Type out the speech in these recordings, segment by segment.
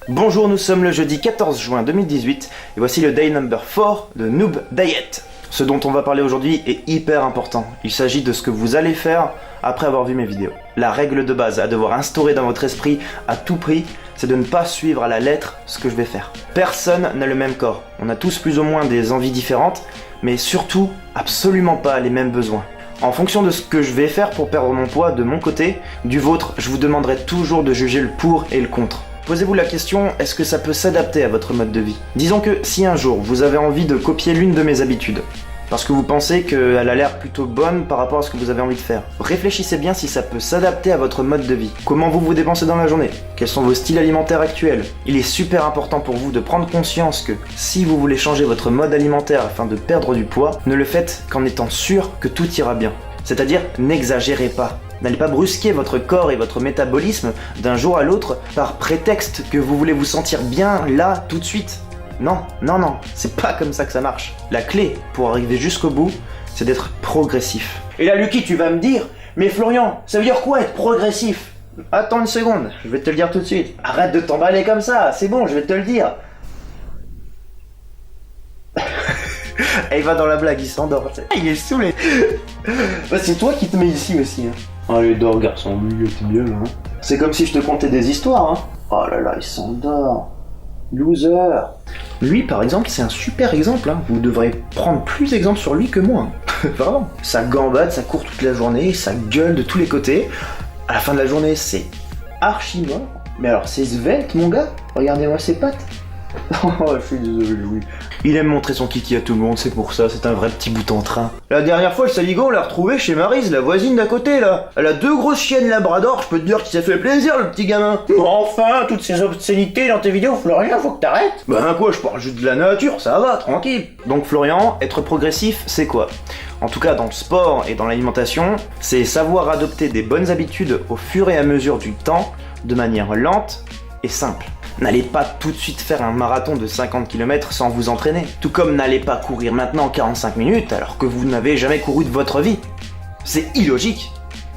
Bonjour, nous sommes le jeudi 14 juin 2018 et voici le day number 4 de Noob Diet. Ce dont on va parler aujourd'hui est hyper important. Il s'agit de ce que vous allez faire après avoir vu mes vidéos. La règle de base à devoir instaurer dans votre esprit à tout prix, c'est de ne pas suivre à la lettre ce que je vais faire. Personne n'a le même corps. On a tous plus ou moins des envies différentes, mais surtout absolument pas les mêmes besoins. En fonction de ce que je vais faire pour perdre mon poids de mon côté, du vôtre, je vous demanderai toujours de juger le pour et le contre. Posez-vous la question, est-ce que ça peut s'adapter à votre mode de vie? Disons que si un jour vous avez envie de copier l'une de mes habitudes, parce que vous pensez qu'elle a l'air plutôt bonne par rapport à ce que vous avez envie de faire, réfléchissez bien si ça peut s'adapter à votre mode de vie. Comment vous dépensez dans la journée? Quels sont vos styles alimentaires actuels? Il est super important pour vous de prendre conscience que si vous voulez changer votre mode alimentaire afin de perdre du poids, ne le faites qu'en étant sûr que tout ira bien. C'est-à-dire, n'exagérez pas. N'allez pas brusquer votre corps et votre métabolisme d'un jour à l'autre par prétexte que vous voulez vous sentir bien là, tout de suite. Non, c'est pas comme ça que ça marche. La clé pour arriver jusqu'au bout, c'est d'être progressif. Et là, Lucky, tu vas me dire, mais Florian, ça veut dire quoi être progressif? Attends une seconde, je vais te le dire tout de suite. Arrête de t'emballer comme ça, c'est bon, je vais te le dire. Et il va dans la blague, il s'endort. Il est saoulé. Bah, c'est toi qui te mets ici aussi. Hein. Allez, dors, garçon, t'es bien là. Hein. C'est comme si je te contais des histoires. Hein. Oh là là, il s'endort. Loser. Lui, par exemple, c'est un super exemple. Hein. Vous devrez prendre plus exemple sur lui que moi. Hein. Vraiment. Ça gambade, ça court toute la journée, ça gueule de tous les côtés. À la fin de la journée, c'est archi mort. Mais alors, c'est svelte, mon gars. Regardez-moi ses pattes. Oh, je suis désolé, oui. Il aime montrer son kiki à tout le monde, c'est pour ça, c'est un vrai petit bout en train. La dernière fois, le saligo, on l'a retrouvé chez Maryse, la voisine d'à côté, là. Elle a 2 grosses chiennes labrador, je peux te dire qu'il s'est fait plaisir, le petit gamin. Enfin, toutes ces obscénités dans tes vidéos, Florian, faut que t'arrêtes. Ben quoi, je parle juste de la nature, ça va, tranquille. Donc Florian, être progressif, c'est quoi? En tout cas, dans le sport et dans l'alimentation, c'est savoir adopter des bonnes habitudes au fur et à mesure du temps, de manière lente et simple. N'allez pas tout de suite faire un marathon de 50 km sans vous entraîner. Tout comme n'allez pas courir maintenant 45 minutes alors que vous n'avez jamais couru de votre vie. C'est illogique.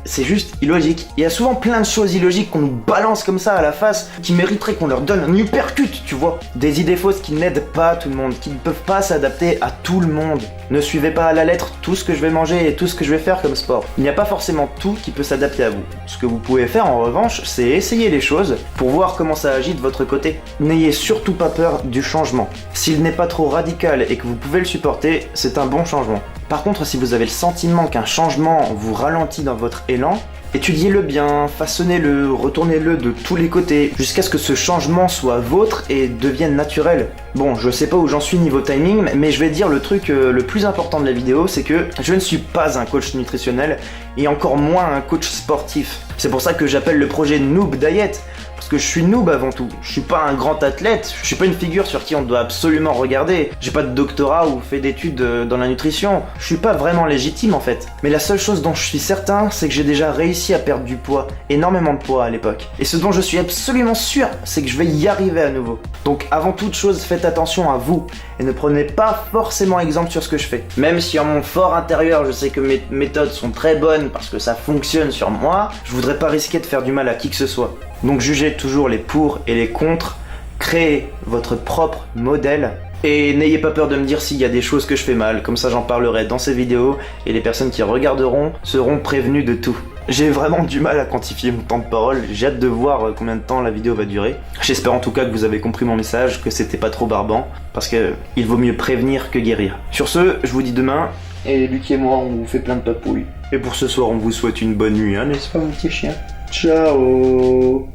C'est juste illogique. Il y a souvent plein de choses illogiques qu'on nous balance comme ça à la face qui mériteraient qu'on leur donne un uppercut, tu vois. Des idées fausses qui n'aident pas tout le monde, qui ne peuvent pas s'adapter à tout le monde. Ne suivez pas à la lettre tout ce que je vais manger et tout ce que je vais faire comme sport. Il n'y a pas forcément tout qui peut s'adapter à vous. Ce que vous pouvez faire en revanche, c'est essayer les choses pour voir comment ça agit de votre côté. N'ayez surtout pas peur du changement. S'il n'est pas trop radical et que vous pouvez le supporter, c'est un bon changement. Par contre, si vous avez le sentiment qu'un changement vous ralentit dans votre élan, étudiez-le bien, façonnez-le, retournez-le de tous les côtés, jusqu'à ce que ce changement soit vôtre et devienne naturel. Bon, je sais pas où j'en suis niveau timing, mais je vais dire le truc le plus important de la vidéo, c'est que je ne suis pas un coach nutritionnel, et encore moins un coach sportif. C'est pour ça que j'appelle le projet Noob Diet, parce que je suis noob avant tout. Je suis pas un grand athlète, je suis pas une figure sur qui on doit absolument regarder. J'ai pas de doctorat ou fait d'études dans la nutrition. Je suis pas vraiment légitime en fait. Mais la seule chose dont je suis certain, c'est que j'ai déjà réussi à perdre du poids, énormément de poids à l'époque. Et ce dont je suis absolument sûr, c'est que je vais y arriver à nouveau. Donc avant toute chose, faites attention à vous et ne prenez pas forcément exemple sur ce que je fais. Même si en mon fort intérieur, je sais que mes méthodes sont très bonnes parce que ça fonctionne sur moi, je voudrais pas risquer de faire du mal à qui que ce soit. Donc jugez toujours les pour et les contre, créez votre propre modèle et n'ayez pas peur de me dire s'il y a des choses que je fais mal, comme ça j'en parlerai dans ces vidéos et les personnes qui regarderont seront prévenues de tout. J'ai vraiment du mal à quantifier mon temps de parole, j'ai hâte de voir combien de temps la vidéo va durer. J'espère en tout cas que vous avez compris mon message, que c'était pas trop barbant, parce que il vaut mieux prévenir que guérir. Sur ce, je vous dis demain, et Lucky et moi on vous fait plein de papouilles. Et pour ce soir on vous souhaite une bonne nuit, hein, n'est-ce pas mon petit chien? Ciao.